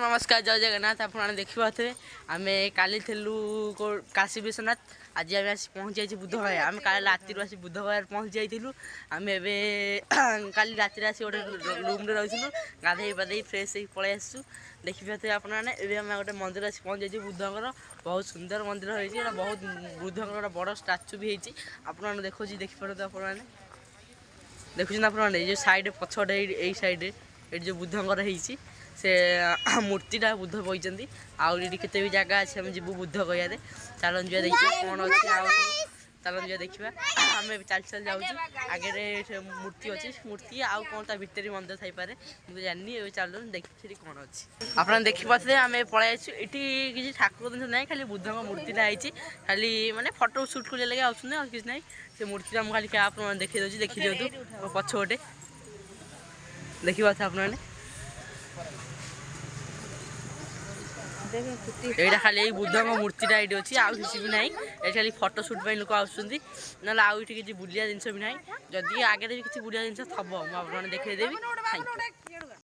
नमस्कार जय जगन्नाथ आपने देखिए आम काली काशी विश्वनाथ आज आम आस पहुँच जाइए बुधवार आम काली राति आस बुधवार पहुँच जाइलु आम काली राति आस गोटे रूम रही गाधे पाधे फ्रेश हो पलि आसू देखिए आपने गोटे मंदिर आस पहुँच जाइए बुद्धर बहुत सुंदर मंदिर होती बहुत बुद्धर बड़ स्टाच्यू भी होती आपने देखो देखिपे आपने देखुन आपने जो साइड पछटे यही साइड ये जो बुद्धर होती से मूर्तिटा बुद्ध बही आउरी केते भी जगह अच्छे आम जीवु बुद्ध कह चलन जा देखिए कौन अच्छे चलन जा देखा आम चल चल जाऊँ आगे मूर्ति अच्छी मूर्ति आउ कौन ता भितर मंदिर थी मुझे जानी चल देखी कौन अच्छी आपने देखिपे आम पलि ये किसी ठाकुर जिन ना खाली बुद्ध मूर्तिटा होती खाली माने फटो सुट कर लगे आउे किसी ना से मूर्तिटा मुझे खाली आप देखी दूसरी देखी दिखाँ पछपटे देखिए आपने यहाँ खाली बुद्ध मूर्तिटा ये अच्छी आउ किसी भी ना ये खाली फटो सुट लोक आसुँच ना आउ ये किसी बुलिया जिन भी ना जदि आगे भी किसी बुलिया जिन थब मुझे देखदेवी।